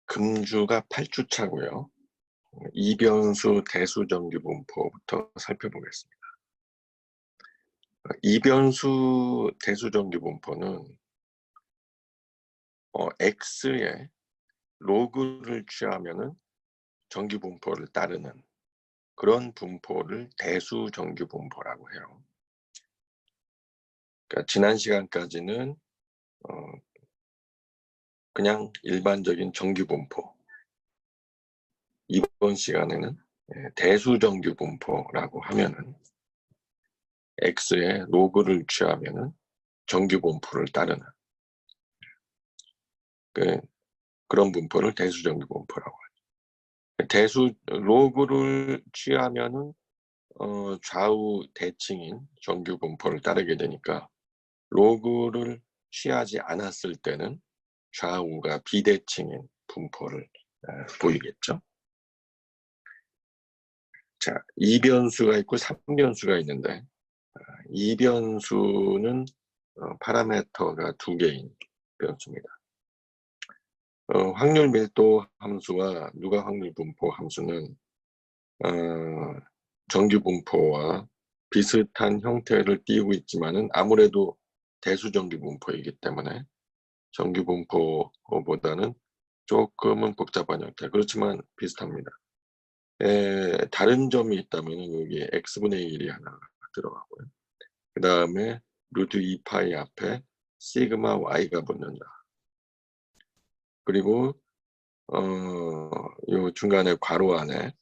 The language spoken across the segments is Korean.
금주가 8주차고요. 이변수 대수정규 분포부터 살펴보겠습니다. 이변수 대수정규 분포는 X에 로그를 취하면은 정규 분포를 따르는 그런 분포를 대수정규 분포라고 해요. 그러니까 지난 시간까지는 그냥 일반적인 정규 분포, 이번 시간에는 대수정규 분포라고 하면은 X에 로그를 취하면은 정규 분포를 따르는 그런 분포를 대수정규 분포라고 하죠. 로그를 취하면은 좌우 대칭인 정규 분포를 따르게 되니까 로그를 취하지 않았을 때는 좌우가 비대칭인 분포를 보이겠죠. 자, 이변수가 있고 3변수가 있는데 이변수는 파라미터가 2개인 변수입니다. 확률 밀도 함수와 누가 확률 분포 함수는 정규 분포와 비슷한 형태를 띠고 있지만은 아무래도 대수정규 분포이기 때문에 정규 분포보다는 조금은 복잡한 형태, 그렇지만 비슷합니다. 다른 점이 있다면 여기 x분의 1이 하나 들어가고요. 그 다음에 루트 2파이 앞에 시그마 y가 붙는다. 그리고 요 중간에 괄호 안에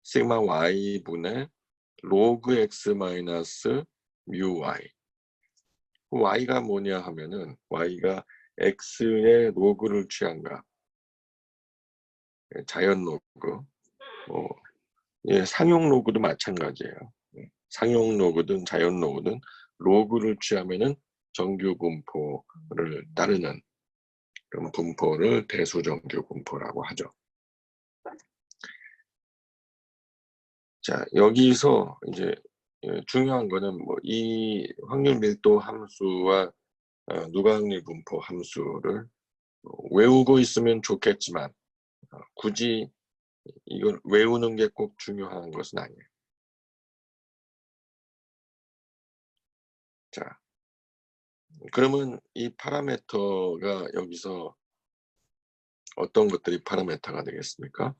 시그마 y분의 로그 x 마이너스 뮤 y. y가 뭐냐 하면은 y가 x의 로그를 취한 값, 자연 로그, 상용 로그도 마찬가지예요. 상용 로그든 자연 로그든 로그를 취하면은 정규 분포를 따르는 그런 분포를 대수정규 분포라고 하죠. 자, 여기서 이제 중요한 거는 이 확률 밀도 함수와 누가 확률 분포 함수를 외우고 있으면 좋겠지만 굳이 이걸 외우는 게 꼭 중요한 것은 아니에요. 자, 그러면 이 파라미터가 여기서 어떤 것들이 파라미터가 되겠습니까?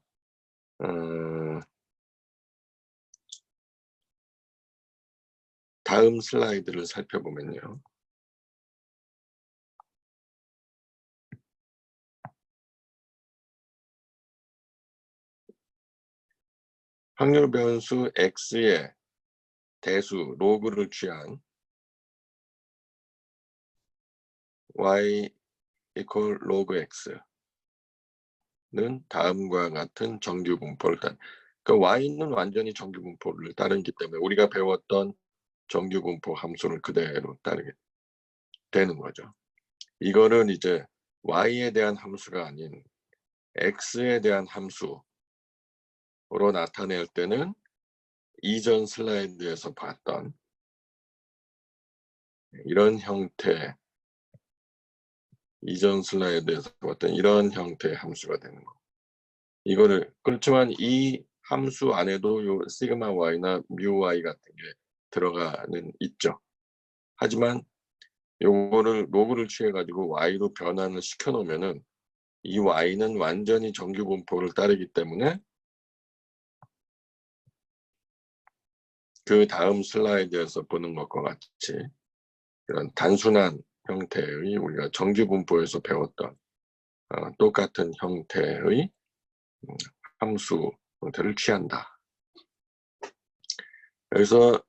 다음 슬라이드를 살펴보면요. 확률 변수 x의 대수 로그를 취한 y equal log x는 다음과 같은 정규 분포를 그러니까 y는 완전히 정규 분포를 따르기 때문에 우리가 배웠던 정규 분포 함수를 그대로 따르게 되는 거죠. 이거를 이제 y에 대한 함수가 아닌 x에 대한 함수로 나타낼 때는 이전 슬라이드에서 봤던 이런 형태, 이전 슬라이드에서 봤던 이런 형태의 함수가 되는 거. 이거를 그렇지만 이 함수 안에도 요 시그마 y나 뮤 y 같은 게 들어가는 있죠. 하지만 요거를 로그를 취해 가지고 y로 변환을 시켜 놓으면은 이 y는 완전히 정규 분포를 따르기 때문에 그 다음 슬라이드에서 보는 것과 같이 이런 단순한 형태의 우리가 정규 분포에서 배웠던 똑같은 형태의 함수 형태를 취한다. 그래서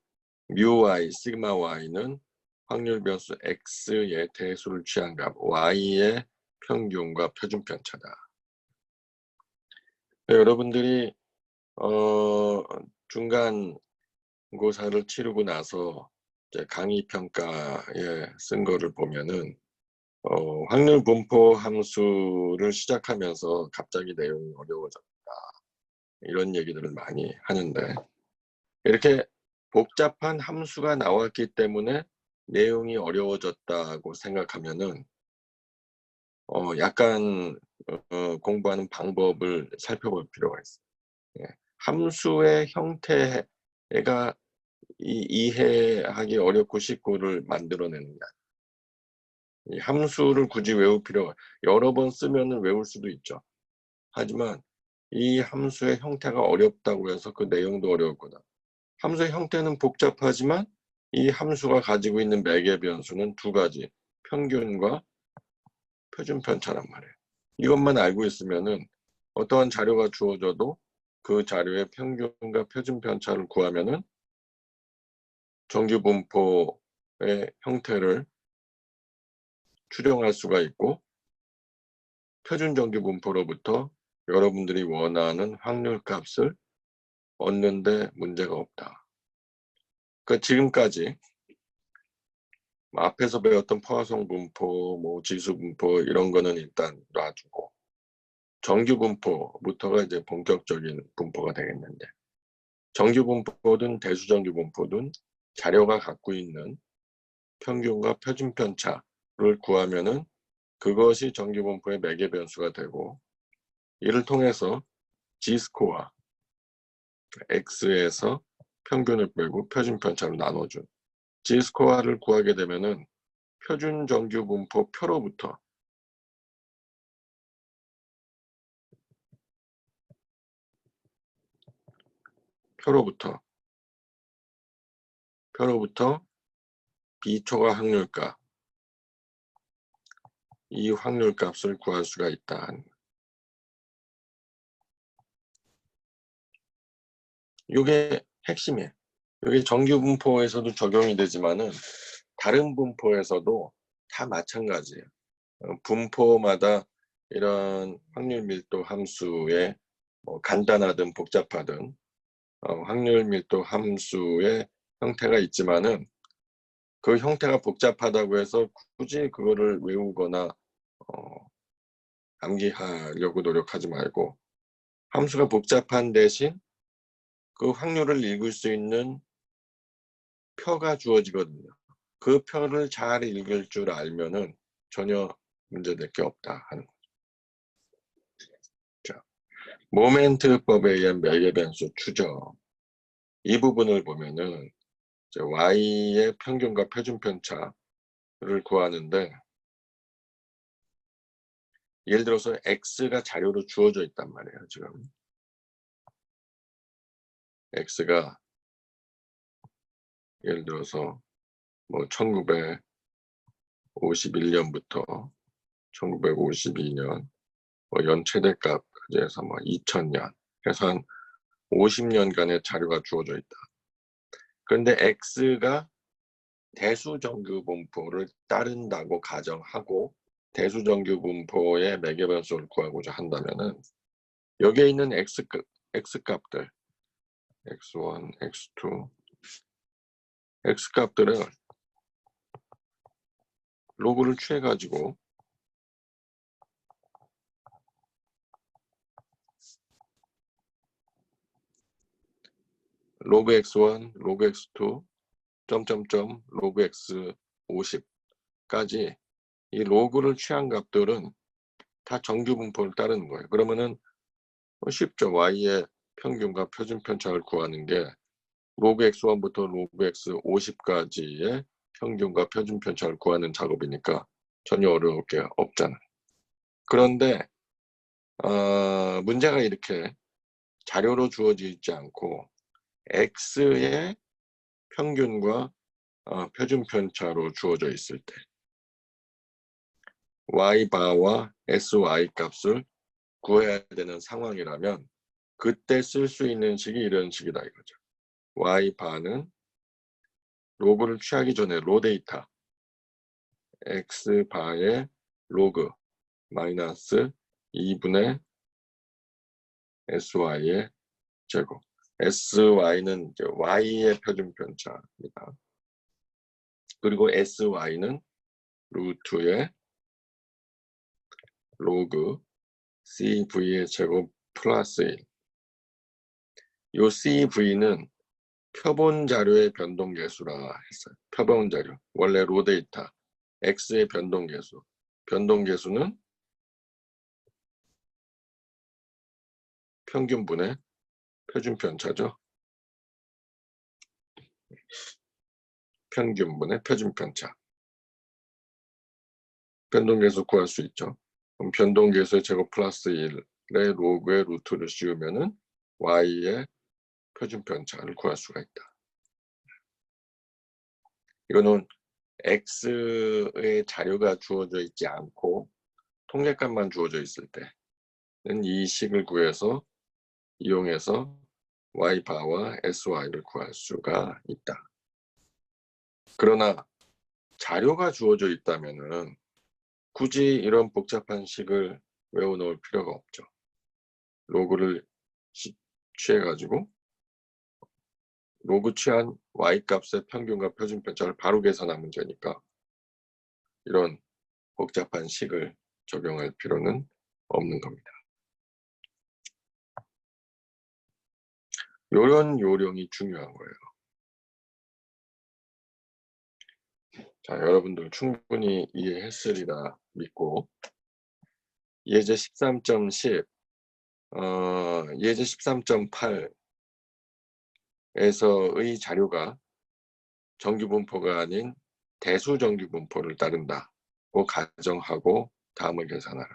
뮤 y, 시그마 y는 확률 변수 x의 대수를 취한 값 y의 평균과 표준 편차다. 여러분들이 중간 고사를 치르고 나서 이제 강의 평가에 쓴 거를 보면은 확률 분포 함수를 시작하면서 갑자기 내용이 어려워졌다. 이런 얘기들을 많이 하는데 이렇게 복잡한 함수가 나왔기 때문에 내용이 어려워졌다고 생각하면은 약간 공부하는 방법을 살펴볼 필요가 있어요. 예. 함수의 형태가 이해하기 어렵고 쉽고를 만들어내는 게 이 함수를 굳이 외울 필요가 여러 번 쓰면은 외울 수도 있죠. 하지만 이 함수의 형태가 어렵다고 해서 그 내용도 어려웠거나 함수의 형태는 복잡하지만 이 함수가 가지고 있는 매개 변수는 두 가지, 평균과 표준 편차란 말이에요. 이것만 알고 있으면은 어떠한 자료가 주어져도 그 자료의 평균과 표준 편차를 구하면은 정규 분포의 형태를 추정할 수가 있고 표준 정규 분포로부터 여러분들이 원하는 확률 값을 얻는데 문제가 없다. 그러니까 지금까지 앞에서 배웠던 포화송 분포, 뭐 지수 분포 이런 거는 일단 놔두고 정규 분포부터가 이제 본격적인 분포가 되겠는데 정규 분포든 대수정규 분포든 자료가 갖고 있는 평균과 표준 편차를 구하면은 그것이 정규 분포의 매개 변수가 되고 이를 통해서 G스코어 X에서 평균을 빼고 표준 편차로 나눠준 G스코어를 구하게 되면은 표준 정규 분포 표로부터 B초과 확률값 이 확률값을 구할 수가 있다. 이게 핵심이에요. 이게 정규 분포에서도 적용이 되지만은 다른 분포에서도 다 마찬가지예요. 분포마다 이런 확률 밀도 함수의 간단하든 복잡하든 확률 밀도 함수의 형태가 있지만은 그 형태가 복잡하다고 해서 굳이 그거를 외우거나 암기하려고 노력하지 말고 함수가 복잡한 대신 그 확률을 읽을 수 있는 표가 주어지거든요. 그 표를 잘 읽을 줄 알면은 전혀 문제될 게 없다 하는 거죠. 자, 모멘트법에 의한 매개 변수 추정 이 부분을 보면은 이제 y의 평균과 표준 편차를 구하는데 예를 들어서 x가 자료로 주어져 있단 말이에요. 지금 x가 예를 들어서 뭐 1951년부터 1952년 연 최대값까지 해서 뭐 2000년 해서 한 50년간의 자료가 주어져 있다. 그런데 x가 대수정규 분포를 따른다고 가정하고 대수정규 분포의 매개 변수를 구하고자 한다면은 여기에 있는 x값들 x1, x2, x값들을 로그를 취해 가지고 로그 x1, 로그 x2, 점점점 로그 x 50까지 이 로그를 취한 값들은 다 정규 분포를 따르는 거예요. 그러면은 쉽죠. y의 평균과 표준 편차를 구하는 게 로그 x1부터 로그 x 50까지의 평균과 표준 편차를 구하는 작업이니까 전혀 어려울 게 없잖아요. 그런데 문제가 이렇게 자료로 주어지지 않고 x의 평균과 표준 편차로 주어져 있을 때 y바와 sy 값을 구해야 되는 상황이라면 그때 쓸 수 있는 식이 이런 식이다 이거죠. y바는 로그를 취하기 전에 로 데이터 x바의 로그 마이너스 2분의 sy의 제곱 sy는 이제 y의 표준 편차입니다. 그리고 sy는 루트의 로그 cv의 제곱 플러스 1. 요 cv는 표본 자료의 변동 계수라 했어요. 표본 자료. 원래 로 데이터 x의 변동 계수. 변동 계수는 평균분의 표준편차죠. 평균분의 표준편차. 변동계수 구할 수 있죠. 그럼 변동계수의 제곱 플러스 1의 로그의 루트를 씌우면은 y의 표준편차를 구할 수가 있다. 이거는 x의 자료가 주어져 있지 않고 통계값만 주어져 있을 때는 이 식을 구해서 이용해서 y바와 sy를 구할 수가 있다. 그러나 자료가 주어져 있다면은 굳이 이런 복잡한 식을 외워놓을 필요가 없죠. 로그를 취해가지고 로그 취한 y값의 평균과 표준편차를 바로 계산하면 되니까 이런 복잡한 식을 적용할 필요는 없는 겁니다. 이런 요령이 중요한 거예요. 자, 여러분들 충분히 이해했으리라 믿고 예제 13.10 예제 13.8에서의 자료가 정규분포가 아닌 대수정규분포를 따른다고 가정하고 다음을 계산하라.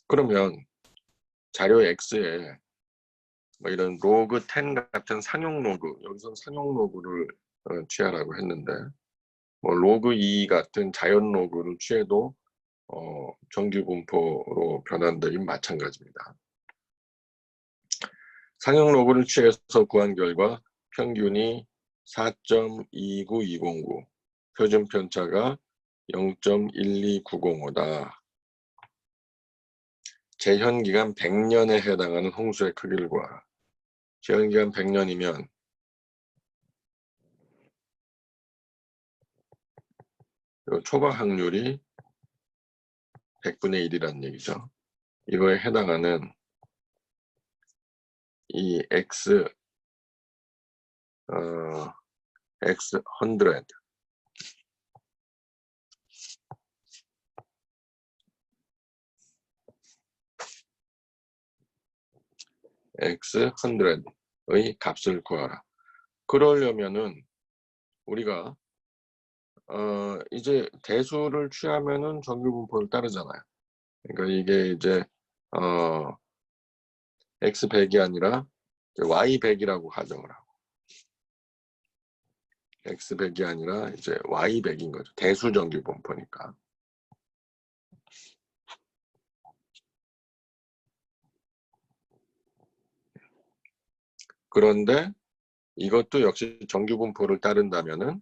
그러면 자료 X에 뭐 이런 로그 10 같은 상용 로그, 여기서 상용 로그를 취하라고 했는데 뭐 로그 2 같은 자연 로그를 취해도 정규분포로 변한다니 마찬가지입니다. 상용 로그를 취해서 구한 결과 평균이 4.29209, 표준편차가 0.12905다. 재현기간 100년에 해당하는 홍수의 크기를 구하라. 재현기간 100년이면 초과 확률이 100분의 1이라는 얘기죠. 이거에 해당하는 이 X, X100, X100의 값을 구하라. 그러려면은 우리가 이제 대수를 취하면은 정규분포를 따르잖아요. 그러니까 이게 이제 X100이 아니라 Y100이라고 가정을 하고 X100이 아니라 이제 Y100인 거죠. 대수 정규분포니까. 그런데 이것도 역시 정규분포를 따른다면은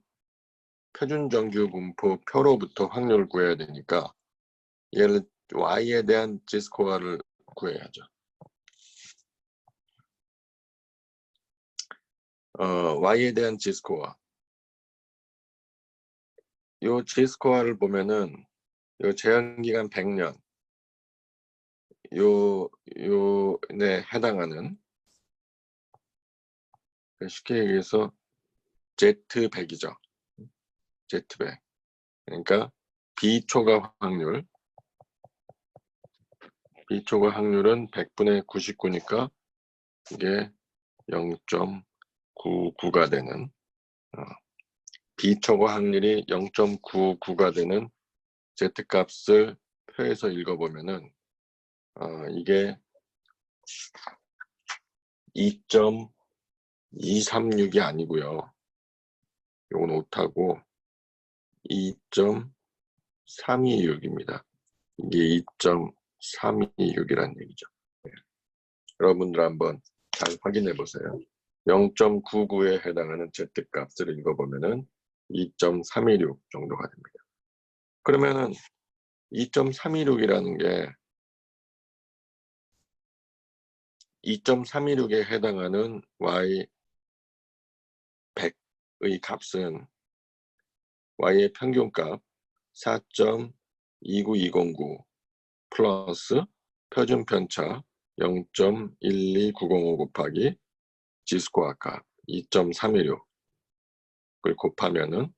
표준정규분포 표로부터 확률을 구해야 되니까 얘를 y에 대한 G스코어를 구해야죠. y에 대한 G스코어. 요 G스코어를 보면은 요 제한기간 100년 요에 해당하는, 쉽게 얘기해서 Z100이죠. Z100. 그러니까 비초과 확률은 100분의 99니까 이게 0.99가 되는, 비초과 확률이 0.99가 되는 Z값을 표에서 읽어보면은 이게 2.236이 아니고요. 요건 오타고 2.326입니다. 이게 2.326이라는 얘기죠. 네. 여러분들 한번 잘 확인해 보세요. 0.99에 해당하는 Z값을 읽어보면은 2.326 정도가 됩니다. 그러면은 2.326이라는 게 2.326에 해당하는 Y100의 값은 Y의 평균값 4.29209 플러스 표준편차 0.12905 곱하기 G스코어 값 2.316을 곱하면은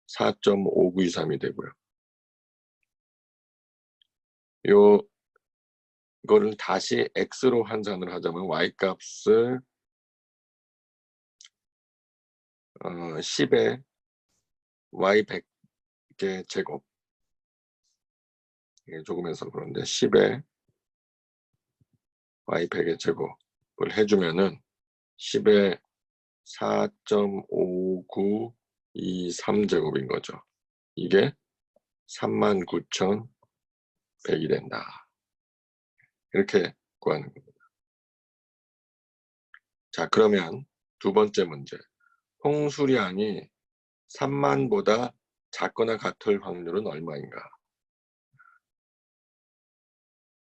4.5923이 되고요. 요 이거를 다시 x로 환산을 하자면 y값을 10에 y 100개 제곱, 이게 조금 해서 그런데 10에 y 100의 제곱을 해주면은 10에 4.5923제곱인 거죠. 이게 39,100이 된다. 이렇게 구하는 겁니다. 자, 그러면 두 번째 문제. 홍수량이 3만보다 작거나 같을 확률은 얼마인가?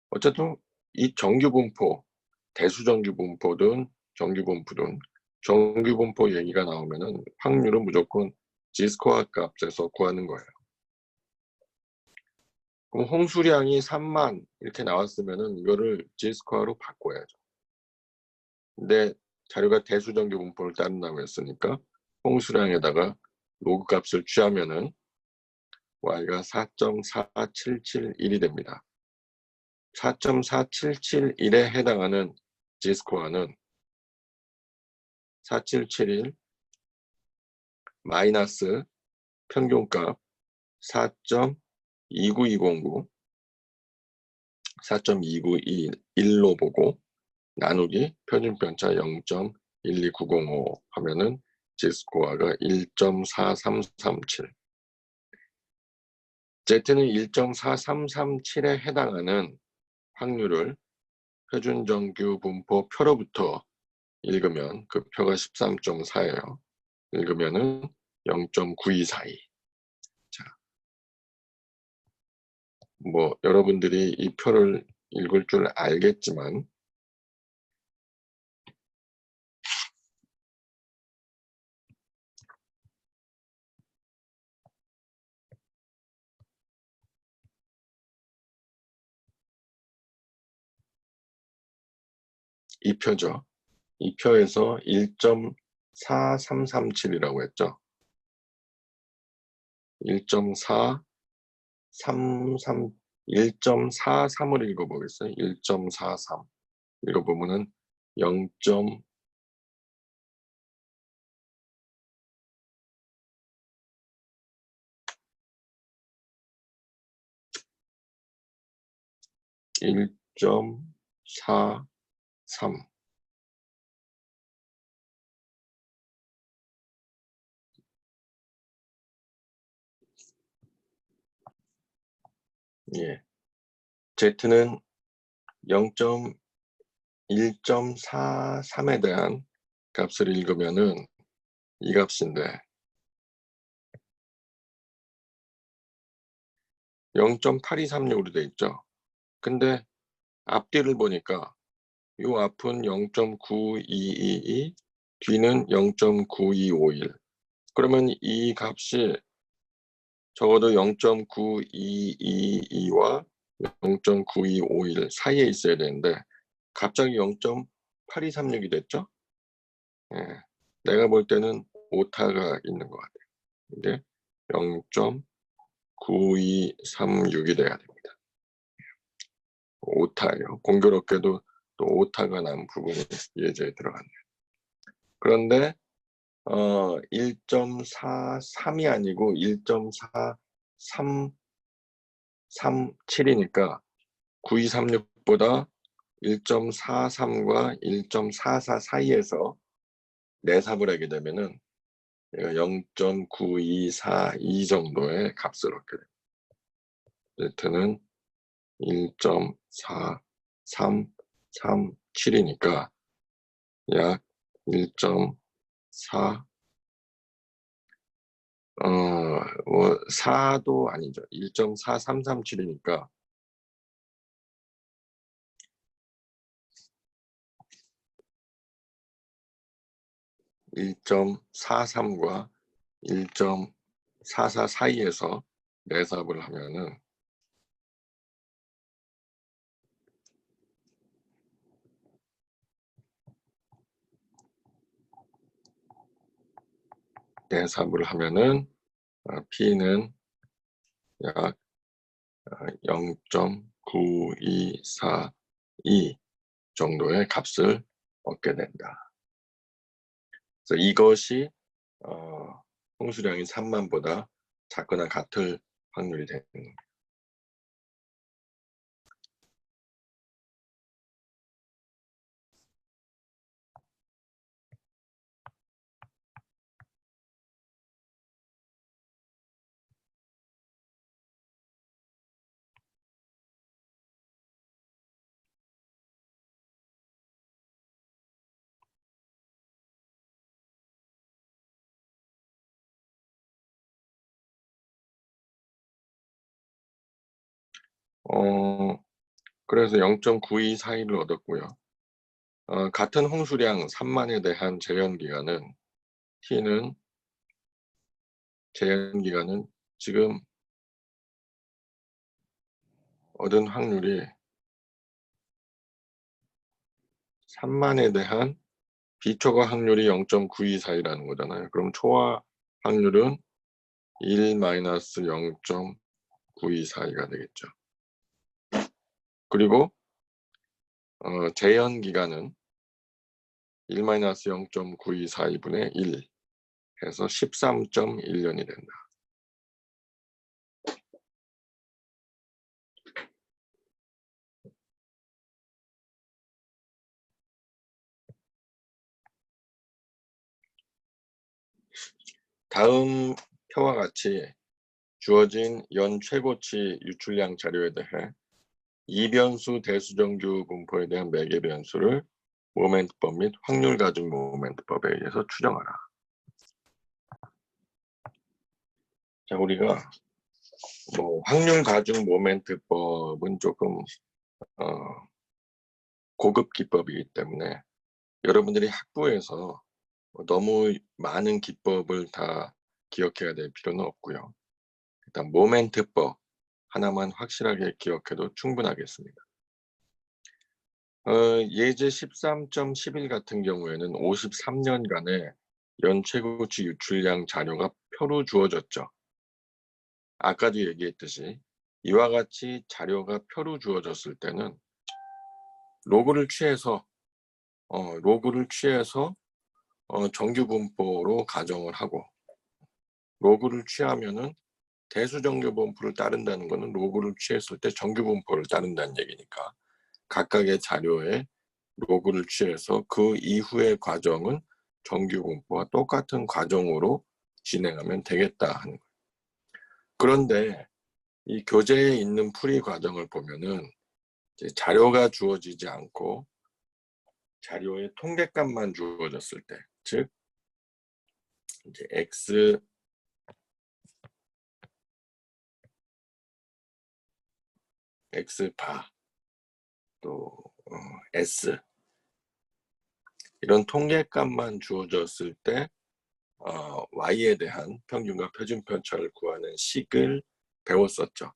어쨌든 이 정규분포, 대수정규분포든 정규분포든 정규분포 얘기가 나오면은 확률은 무조건 G스코어 값에서 구하는 거예요. 그럼 홍수량이 3만 이렇게 나왔으면은 이거를 G스코어로 바꿔야죠. 근데 자료가 대수정규분포를 따른다고 했으니까 홍수량에다가 로그 값을 취하면은 y가 4.4771이 됩니다. 4.4771에 해당하는 G스코어는 4771 마이너스 평균값 4.29209 4.2921로 보고 나누기 표준편차 0.12905 하면은 G스코어가 1.4337. Z는 1.4337에 해당하는 확률을 표준정규분포 표로부터 읽으면 그 표가 13.4예요. 읽으면은 0.9242. 자, 뭐 여러분들이 이 표를 읽을 줄 알겠지만 이 표죠. 이 표에서 1.4337이라고 했죠. 1.43을 읽어보겠어요. 1.43 읽어보면은 0. 1.43 예. Z는 1.43에 대한 값을 읽으면은 이 값인데 0.8236으로 돼 있죠. 근데 앞뒤를 보니까 이 앞은 0.9222, 뒤는 0.9251. 그러면 이 값이 적어도 0.9222와 0.9251 사이에 있어야 되는데 갑자기 0.8236이 됐죠? 예, 내가 볼 때는 오타가 있는 것 같아요. 이게 0.9236이 돼야 됩니다. 오타예요. 공교롭게도 또 오타가 난 부분이 예제에 들어갔네요. 그런데 1.43이 아니고 1.4337이니까 9236보다 1.43과 1.44 사이에서 내삽을 하게 되면은 얘가 0.9242 정도의 값을 얻게 됩니다. Z는 1.4337이니까 약 1.4 4도 아니죠. 1.4337이니까 1.43과 1.44 사이에서 내삽을 하면은 P는 약 0.924 2 정도의 값을 얻게 된다. 그래서 이것이 홍수량이 3만보다 작거나 같을 확률이 되는 겁니다. 그래서 0.92 사이를 얻었고요. 같은 홍수량 3만에 대한 재현기간은 T는 재현기간은 지금 얻은 확률이 3만에 대한 비초과 확률이 0.92 사이라는 거잖아요. 그럼 초과 확률은 1-0.92 사이가 되겠죠. 그리고 재현기간은 1-0.92 사이분의 1 해서 13.1년이 된다. 다음 표와 같이 주어진 연 최고치 유출량 자료에 대해 이변수 대수정규 분포에 대한 매개 변수를 모멘트법 및 확률 가중 모멘트법에 의해서 추정하라. 자, 우리가 확률 가중 모멘트법은 조금 고급 기법이기 때문에 여러분들이 학부에서 너무 많은 기법을 다 기억해야 될 필요는 없고요. 일단 모멘트법 하나만 확실하게 기억해도 충분하겠습니다. 예제 13.11 같은 경우에는 53년간의 연 최고치 유출량 자료가 표로 주어졌죠. 아까도 얘기했듯이 이와 같이 자료가 표로 주어졌을 때는 로그를 취해서 정규 분포로 가정을 하고, 로그를 취하면은 대수정규 분포를 따른다는 것은 로그를 취했을 때 정규 분포를 따른다는 얘기니까 각각의 자료에 로그를 취해서 그 이후의 과정은 정규 분포와 똑같은 과정으로 진행하면 되겠다 하는 거예요. 그런데 이 교재에 있는 풀이 과정을 보면은 이제 자료가 주어지지 않고 자료의 통계값만 주어졌을 때, 즉 이제 X바 또 S 이런 통계값만 주어졌을 때 Y에 대한 평균과 표준 편차를 구하는 식을 배웠었죠.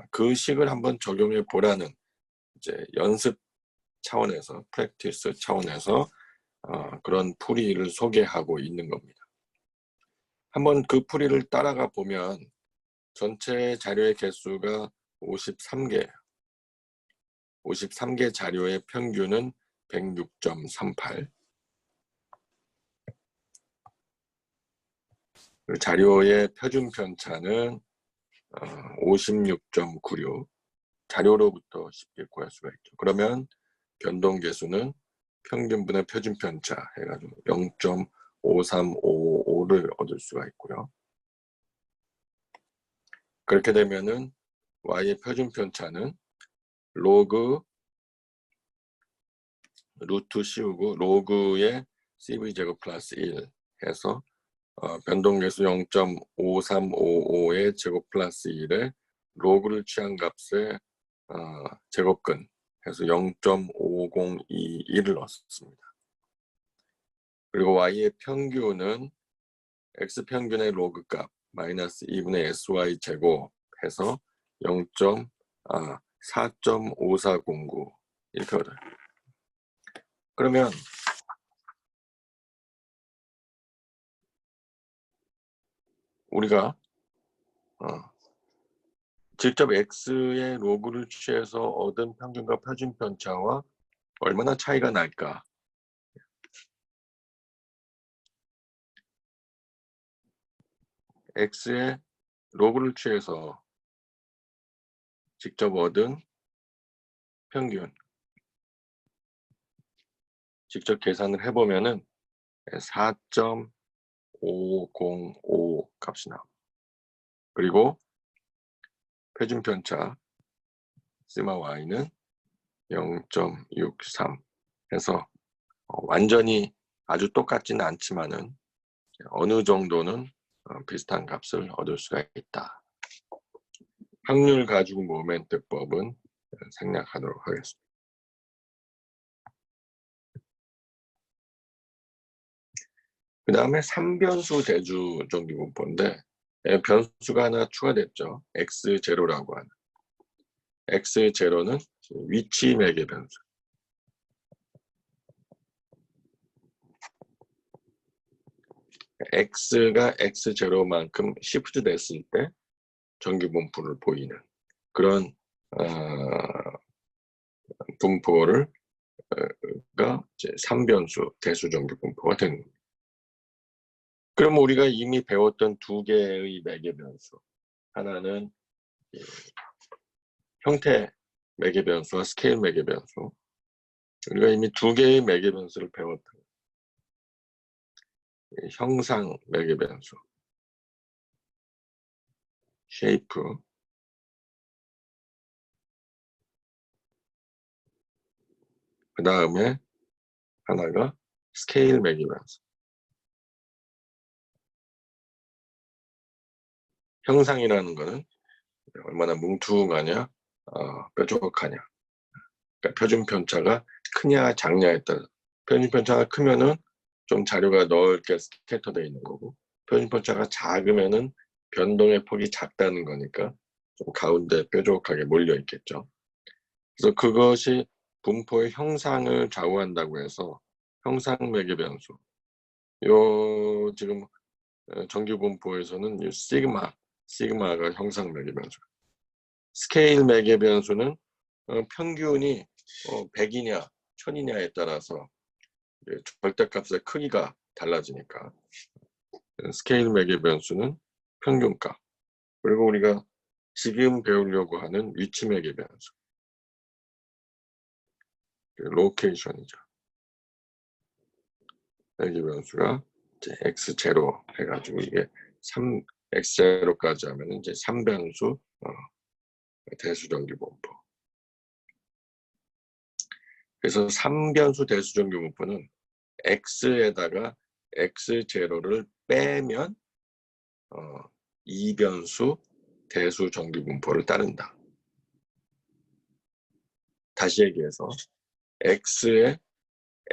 그 식을 한번 적용해 보라는 이제 연습 차원에서, 프랙티스 차원에서 그런 풀이를 소개하고 있는 겁니다. 한번 그 풀이를 따라가 보면 전체 자료의 개수가 53개예요. 53개 자료의 평균은 106.38. 자료의 표준 편차는 56.96. 자료로부터 쉽게 구할 수가 있죠. 그러면 변동 계수는 평균분의 표준 편차 해가지고 0.5355를 얻을 수가 있고요. 그렇게 되면은 Y의 표준 편차는 로그 루트 씌우고 로그의 CV제곱 플러스 1 해서 변동계수 0.5355의 제곱 플러스 1에 로그를 취한 값의 제곱근 해서 0.5021을 넣었습니다. 그리고 Y의 평균은 X평균의 로그 값 마이너스 2분의 SY 제곱 해서 4.5409 이렇게 얻어요. 그러면 우리가 직접 x의 로그를 취해서 얻은 평균과 표준 편차와 얼마나 차이가 날까? x의 로그를 취해서 직접 얻은 평균, 직접 계산을 해보면은 4.505 값이 나옵니다. 그리고 표준 편차 시그마 y는 0.63 해서 완전히 아주 똑같지는 않지만은 어느 정도는 비슷한 값을 얻을 수가 있다. 확률 가지고 모멘트법은 생략하도록 하겠습니다. 그 다음에 3변수 대수 정규분포인데 변수가 하나 추가됐죠. x0라고 하는. x0는 위치 매개 변수. x가 x0만큼 시프트 됐을 때 정규분포를 보이는 그런 분포를 가 이제 3변수 대수 정규분포가 되는 겁니다. 그럼 우리가 이미 배웠던 두 개의 매개 변수, 하나는 형태 매개 변수와 스케일 매개 변수, 우리가 이미 두 개의 매개 변수를 배웠던 형상 매개 변수, 쉐이프, 그 다음에 하나가 스케일 매개 변수. 형상이라는 거는 얼마나 뭉툭하냐, 뾰족하냐. 그러니까 표준 편차가 크냐 작냐에 따라. 표준 편차가 크면은 좀 자료가 넓게 스캐터되어 있는 거고, 표준 편차가 작으면은 변동의 폭이 작다는 거니까 좀 가운데 뾰족하게 몰려 있겠죠. 그래서 그것이 분포의 형상을 좌우한다고 해서 형상 매개 변수. 요 지금 정규 분포에서는 이 시그마가 형상 매개 변수. 스케일 매개 변수는 평균이 100이냐 1000이냐에 따라서 절대값의 크기가 달라지니까 스케일 매개 변수는 평균값, 그리고 우리가 지금 배우려고 하는 위치 매개 변수, 로케이션이죠. 매개 변수가 이제 x0 해가지고 이게 x0까지 하면 이제 3변수 대수정규분포. 그래서 3변수 대수정규분포는 x에다가 x0를 빼면 2변수 대수정규분포를 따른다. 다시 얘기해서 x에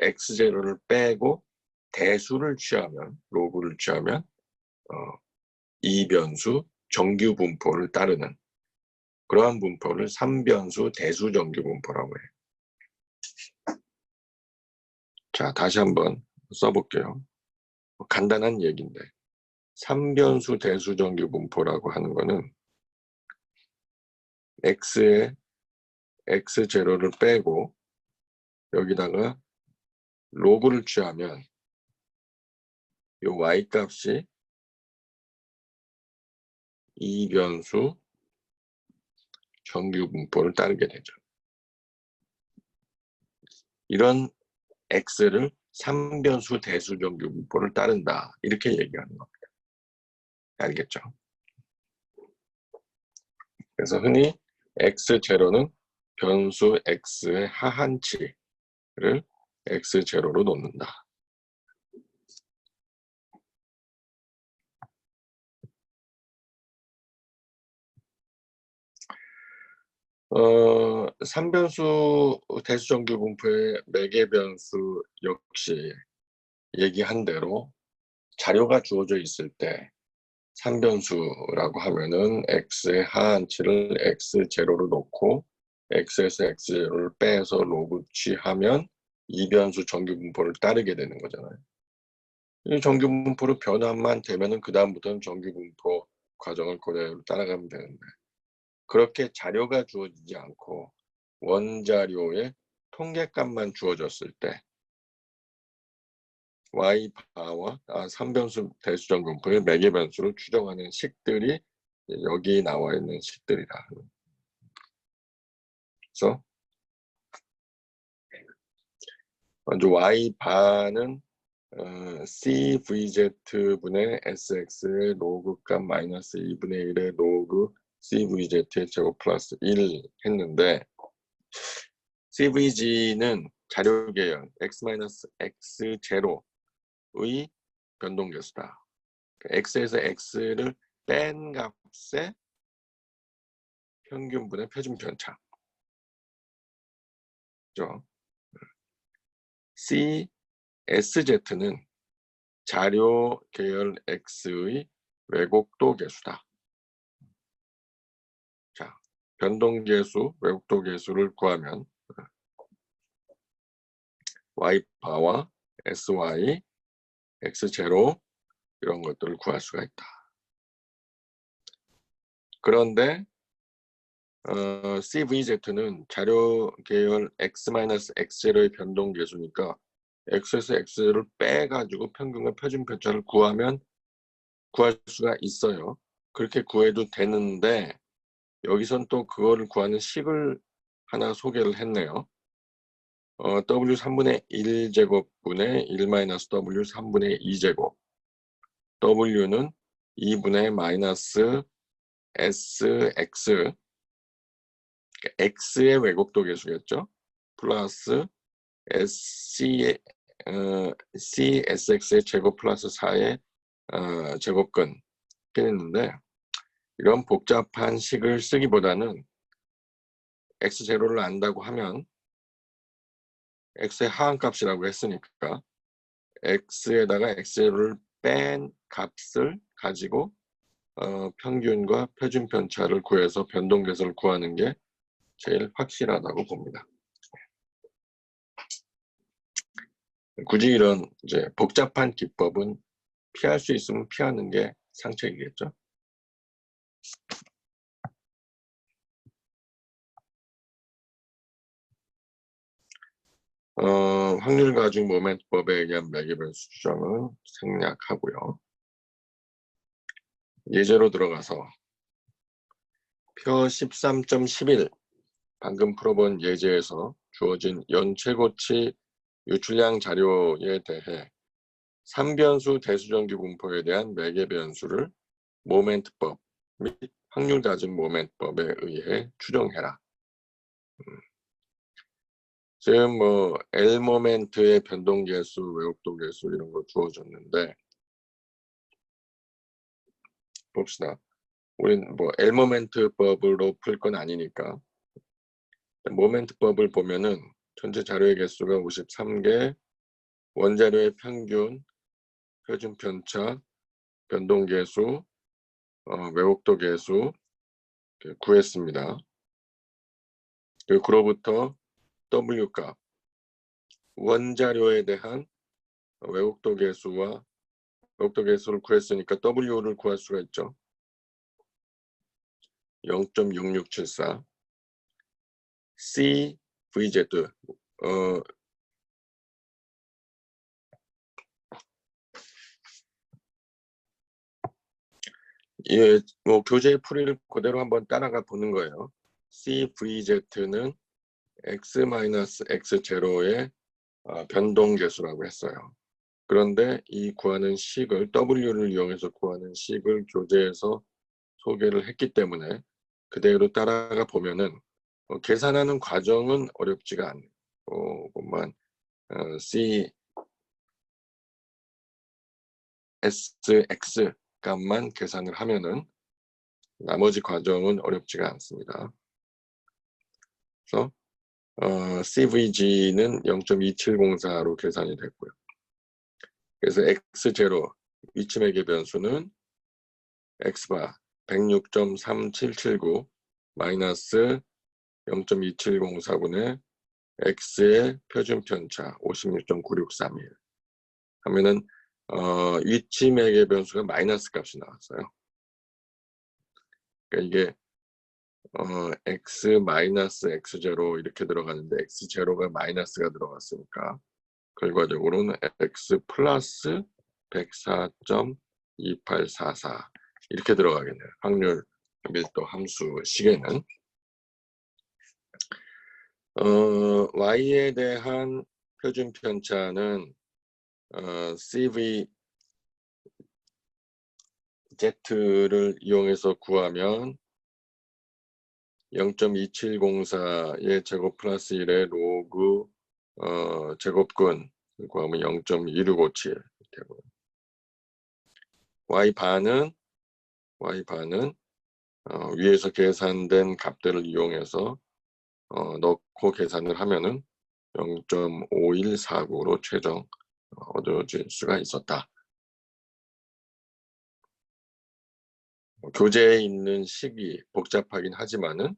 x0를 빼고 대수를 취하면, 로그를 취하면 2변수 정규분포를 따르는 그러한 분포를 3변수 대수정규분포라고 해요. 자, 다시 한번 써볼게요. 간단한 얘기인데 3변수 대수정규분포라고 하는 거는 x에 x0를 빼고 여기다가 로그를 취하면 이 y값이 2변수 정규분포를 따르게 되죠. 이런 x를 3변수 대수정규분포를 따른다, 이렇게 얘기하는 겁니다. 알겠죠? 그래서 흔히 x0는 변수 x의 하한치를 x0로 놓는다. 3변수 대수정규분포의 매개변수 역시 얘기한 대로 자료가 주어져 있을 때 3변수라고 하면은 x의 하한치를 x0로 놓고 x에서 x0를 빼서 로그 취하면 2변수 정규분포를 따르게 되는 거잖아요. 이 정규분포로 변환만 되면은 그 다음부터는 정규분포 과정을 그대로 따라가면 되는데, 그렇게 자료가 주어지지 않고 원자료의 통계값만 주어졌을 때 y바와 3변수 대수정분포의 매개변수를 추정하는 식들이 여기 나와 있는 식들이라. 그래서 먼저 y바는 CVZ분의 SX의 로그값 마이너스 2분의 1의 로그 CVZ의 제곱 플러스 1 했는데, CVG는 자료 계열 X-X0의 변동계수다. X에서 X를 뺀 값의 평균분의 표준 편차. 그죠? CSZ는 자료 계열 X의 왜곡도 계수다. 자, 변동계수, 왜곡도 계수를 구하면 Y바와 SY, X0 이런 것들을 구할 수가 있다. 그런데 CVZ는 자료 계열 X-X0의 변동계수니까 X에서 X를 빼가지고 평균과 표준 편차를 구할 수가 있어요. 그렇게 구해도 되는데 여기선 또 그거를 구하는 식을 하나 소개를 했네요. W3분의 1제곱분의 1-W 3분의 2제곱, W는 2분의 마이너스 SX, X의 왜곡도 계수겠죠. 플러스 CSX의 제곱 플러스 4의 제곱근 했는데, 이런 복잡한 식을 쓰기보다는 X0를 안다고 하면 X의 하한값이라고 했으니까 X에다가 X0를 뺀 값을 가지고 평균과 표준 편차를 구해서 변동계수를 구하는 게 제일 확실하다고 봅니다. 굳이 이런 이제 복잡한 기법은 피할 수 있으면 피하는 게 상책이겠죠. 확률 가중 모멘트법에 의한 매개변수 추정은 생략하고요. 예제로 들어가서 표 13.11 방금 풀어본 예제에서 주어진 연최고치 유출량 자료에 대해 3변수 대수정규 분포에 대한 매개변수를 모멘트법 및 확률 가중 모멘트법에 의해 추정해라. 지금 뭐 L 모멘트의 변동계수, 왜곡도 계수 이런 거 주어졌는데 봅시다. 우린 뭐 L 모멘트법으로 풀 건 아니니까 모멘트법을 보면은 전체 자료의 개수가 53개, 원자료의 평균, 표준 편차, 변동계수, 왜곡도 계수 구했습니다. 그로부터 W값, 원자료에 대한 왜곡도 계수와 왜곡도 계수를 구했으니까 W를 구할 수가 있죠. 0.6674 CVZ 예, 뭐 교재 풀이를 그대로 한번 따라가 보는 거예요. CVZ는 X-X0의 변동계수라고 했어요. 그런데 이 구하는 식을 W를 이용해서 구하는 식을 교재에서 소개를 했기 때문에 그대로 따라가 보면은 계산하는 과정은 어렵지가 않아요. 그것만 CSX 값만 계산을 하면은 나머지 과정은 어렵지가 않습니다. 그래서 CVG는 0.2704로 계산이 됐고요. 그래서 X0 위치매개 변수는 X바 106.3779 마이너스 0.2704분의 X의 표준 편차 56.9631 하면은 위치매개 변수가 마이너스 값이 나왔어요. 그러니까 이게 x 마이너스 x0 이렇게 들어가는데 x0가 마이너스가 들어갔으니까 결과적으로는 x 플러스 104.2844 이렇게 들어가겠네요. 확률 밀도 함수 식에는 y에 대한 표준 편차는 CV Z를 이용해서 구하면 0.2704의 제곱 플러스 1의 로그 제곱근 구하면 0.2657 되고 y반은 위에서 계산된 값들을 이용해서 넣고 계산을 하면은 0.5149로 최종 얻어질 수가 있었다. 교재에 있는 식이 복잡하긴 하지만은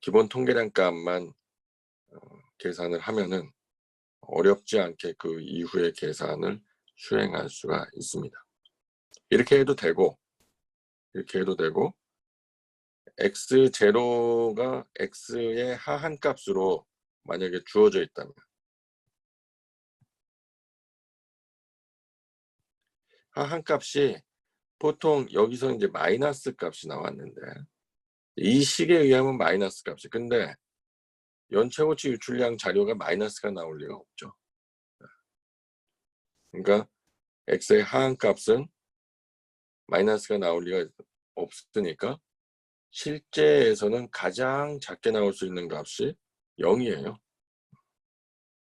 기본 통계량 값만 계산을 하면은 어렵지 않게 그 이후의 계산을 수행할 수가 있습니다. 이렇게 해도 되고 x0가 x의 하한 값으로 만약에 주어져 있다면 하한 값이 보통 여기서 이제 마이너스 값이 나왔는데 이 식에 의하면 마이너스 값이 근데 연체고치 유출량 자료가 마이너스가 나올 리가 없죠. 그러니까 x의 하한 값은 마이너스가 나올 리가 없으니까 실제에서는 가장 작게 나올 수 있는 값이 0이에요.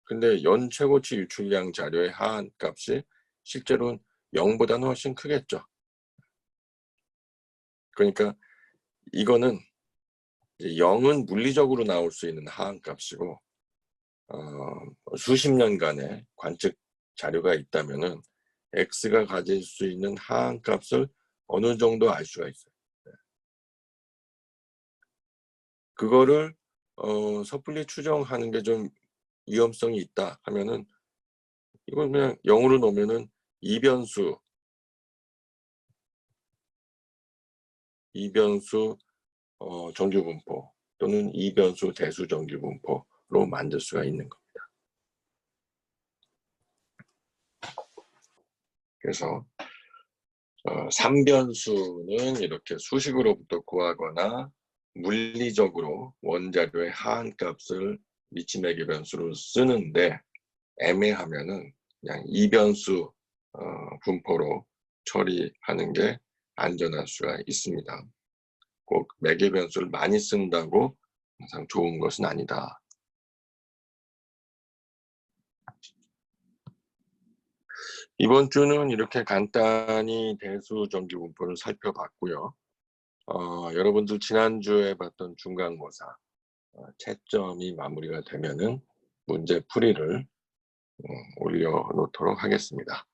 근데 연최고치 유출량 자료의 하한 값이 실제로는 0보다는 훨씬 크겠죠. 그러니까 이거는 0은 물리적으로 나올 수 있는 하한 값이고 수십 년간의 관측 자료가 있다면은 x가 가질 수 있는 하한 값을 어느 정도 알 수가 있어요. 그거를 섣불리 추정하는 게 좀 위험성이 있다 하면은 이건 그냥 0으로 놓으면은 이변수 정규분포 또는 이변수 대수 정규분포로 만들 수가 있는 겁니다. 그래서 3변수는 이렇게 수식으로부터 구하거나 물리적으로 원자료의 하한 값을 미치매개 변수로 쓰는데 애매하면은 그냥 이변수 분포로 처리하는 게 안전할 수가 있습니다. 꼭 매개 변수를 많이 쓴다고 항상 좋은 것은 아니다. 이번 주는 이렇게 간단히 대수 정규 분포를 살펴봤고요. 여러분들 지난주에 봤던 중간고사 채점이 마무리가 되면은 문제 풀이를 올려놓도록 하겠습니다.